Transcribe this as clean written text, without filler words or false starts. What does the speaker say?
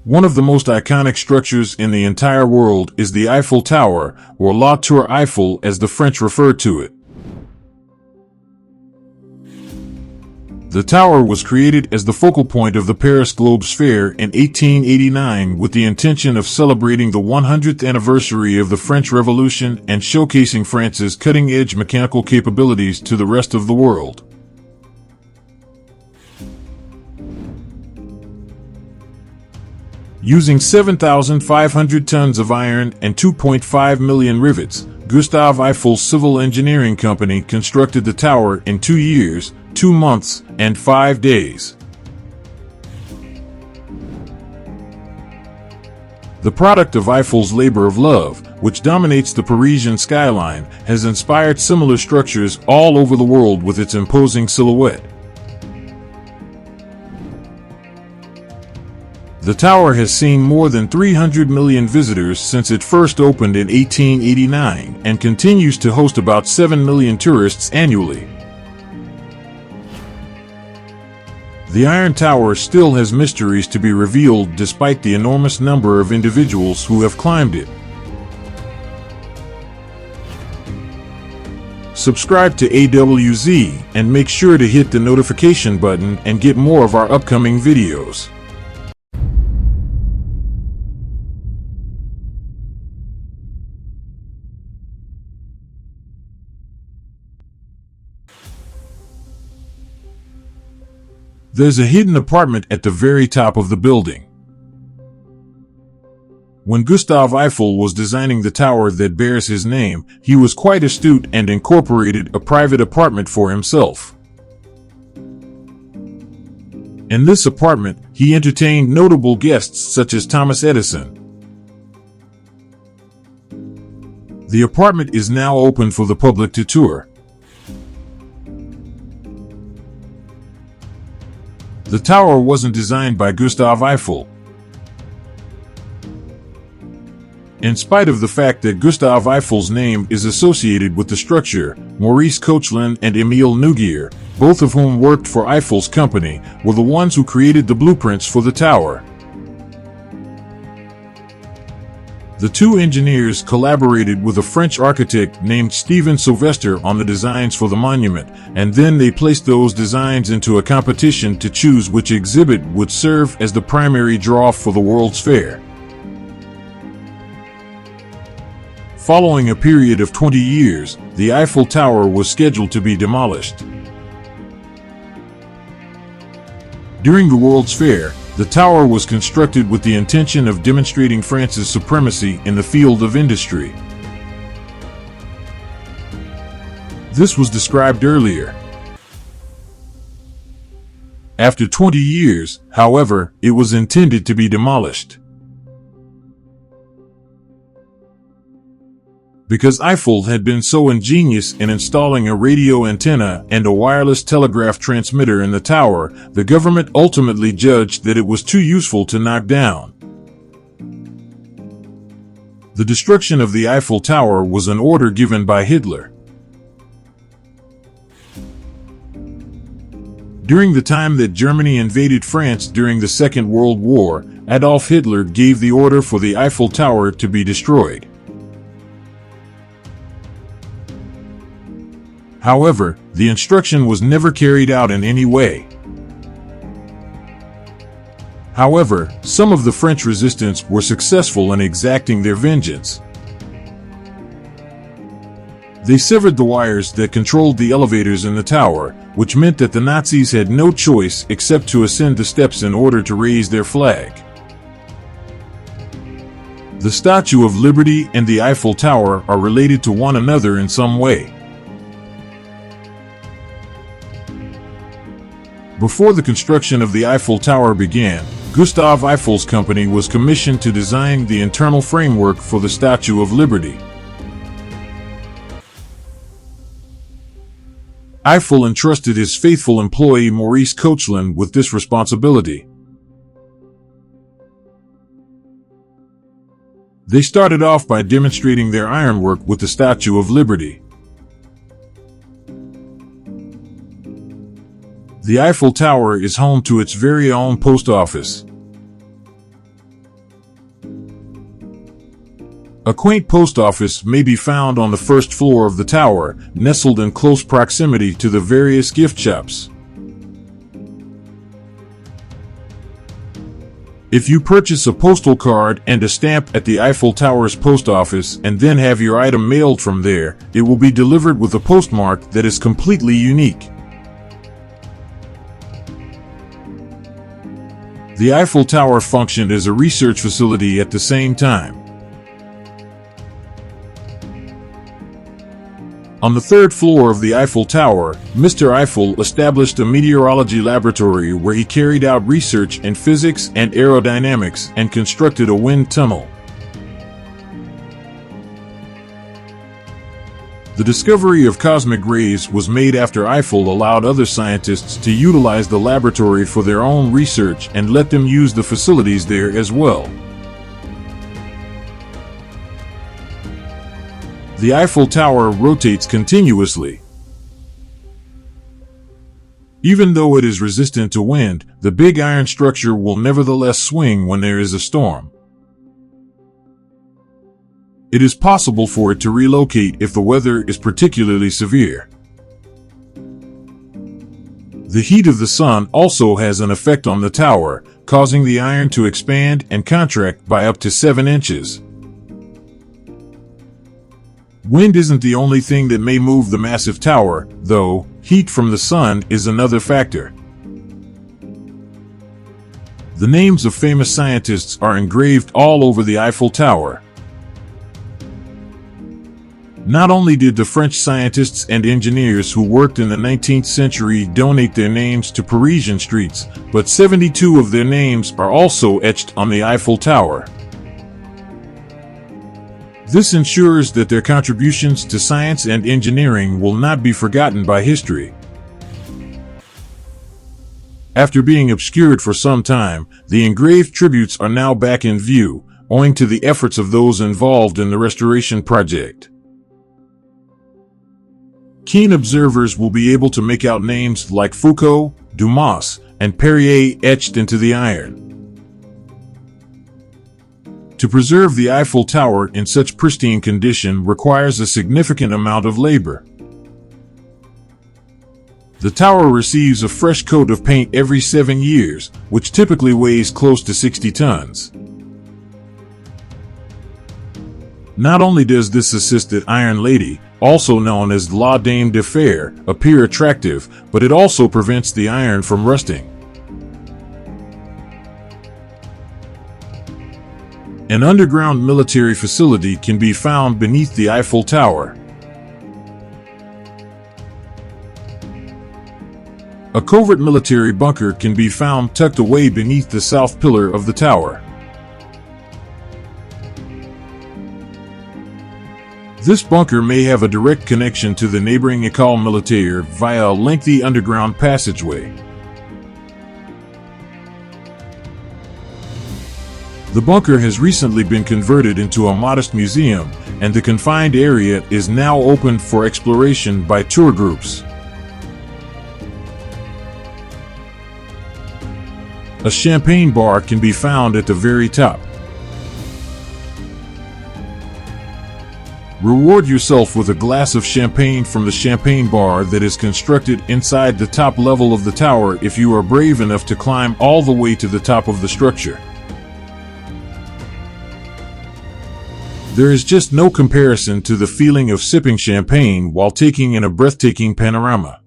One of the most iconic structures in the entire world is the Eiffel Tower, or La Tour Eiffel as the French refer to it. The tower was created as the focal point of the Paris Globes Fair in 1889 with the intention of celebrating the 100th anniversary of the French Revolution and showcasing France's cutting-edge mechanical capabilities to the rest of the world. Using 7,500 tons of iron and 2.5 million rivets, Gustave Eiffel's civil engineering company constructed the tower in 2 years, 2 months, and 5 days. The product of Eiffel's labor of love, which dominates the Parisian skyline, has inspired similar structures all over the world with its imposing silhouette. The tower has seen more than 300 million visitors since it first opened in 1889 and continues to host about 7 million tourists annually. The Iron Tower still has mysteries to be revealed despite the enormous number of individuals who have climbed it. Subscribe to AWZ and make sure to hit the notification button and get more of our upcoming videos. There's a hidden apartment at the very top of the building. When Gustave Eiffel was designing the tower that bears his name, he was quite astute and incorporated a private apartment for himself. In this apartment, he entertained notable guests such as Thomas Edison. The apartment is now open for the public to tour. The tower wasn't designed by Gustave Eiffel. In spite of the fact that Gustave Eiffel's name is associated with the structure, Maurice Koechlin and Émile Nouguier, both of whom worked for Eiffel's company, were the ones who created the blueprints for the tower. The two engineers collaborated with a French architect named Steven Sylvester on the designs for the monument, and then they placed those designs into a competition to choose which exhibit would serve as the primary draw for the World's Fair. Following a period of 20 years, the Eiffel Tower was scheduled to be demolished. During the World's Fair, the tower was constructed with the intention of demonstrating France's supremacy in the field of industry. This was described earlier. After 20 years, however, it was intended to be demolished. Because Eiffel had been so ingenious in installing a radio antenna and a wireless telegraph transmitter in the tower, the government ultimately judged that it was too useful to knock down. The destruction of the Eiffel Tower was an order given by Hitler. During the time that Germany invaded France during the Second World War, Adolf Hitler gave the order for the Eiffel Tower to be destroyed. However, the instruction was never carried out in any way. However, some of the French resistance were successful in exacting their vengeance. They severed the wires that controlled the elevators in the tower, which meant that the Nazis had no choice except to ascend the steps in order to raise their flag. The Statue of Liberty and the Eiffel Tower are related to one another in some way. Before the construction of the Eiffel Tower began, Gustave Eiffel's company was commissioned to design the internal framework for the Statue of Liberty. Eiffel entrusted his faithful employee Maurice Koechlin with this responsibility. They started off by demonstrating their ironwork with the Statue of Liberty. The Eiffel Tower is home to its very own post office. A quaint post office may be found on the first floor of the tower, nestled in close proximity to the various gift shops. If you purchase a postal card and a stamp at the Eiffel Tower's post office and then have your item mailed from there, it will be delivered with a postmark that is completely unique. The Eiffel Tower functioned as a research facility at the same time. On the third floor of the Eiffel Tower, Mr. Eiffel established a meteorology laboratory where he carried out research in physics and aerodynamics and constructed a wind tunnel. The discovery of cosmic rays was made after Eiffel allowed other scientists to utilize the laboratory for their own research and let them use the facilities there as well. The Eiffel Tower rotates continuously. Even though it is resistant to wind, the big iron structure will nevertheless swing when there is a storm. It is possible for it to relocate if the weather is particularly severe. The heat of the sun also has an effect on the tower, causing the iron to expand and contract by up to 7 inches. Wind isn't the only thing that may move the massive tower, though. Heat from the sun is another factor. The names of famous scientists are engraved all over the Eiffel Tower. Not only did the French scientists and engineers who worked in the 19th century donate their names to Parisian streets, but 72 of their names are also etched on the Eiffel Tower. This ensures that their contributions to science and engineering will not be forgotten by history. After being obscured for some time, the engraved tributes are now back in view, owing to the efforts of those involved in the restoration project. Keen observers will be able to make out names like Foucault, Dumas, and Perrier etched into the iron. To preserve the Eiffel Tower in such pristine condition requires a significant amount of labor. The tower receives a fresh coat of paint every 7 years, which typically weighs close to 60 tons. Not only does this assist the Iron Lady, also known as La Dame de Fer, appear attractive, but it also prevents the iron from rusting. An underground military facility can be found beneath the Eiffel Tower. A covert military bunker can be found tucked away beneath the south pillar of the tower. This bunker may have a direct connection to the neighboring École Militaire via a lengthy underground passageway. The bunker has recently been converted into a modest museum, and the confined area is now open for exploration by tour groups. A champagne bar can be found at the very top. Reward yourself with a glass of champagne from the champagne bar that is constructed inside the top level of the tower if you are brave enough to climb all the way to the top of the structure. There is just no comparison to the feeling of sipping champagne while taking in a breathtaking panorama.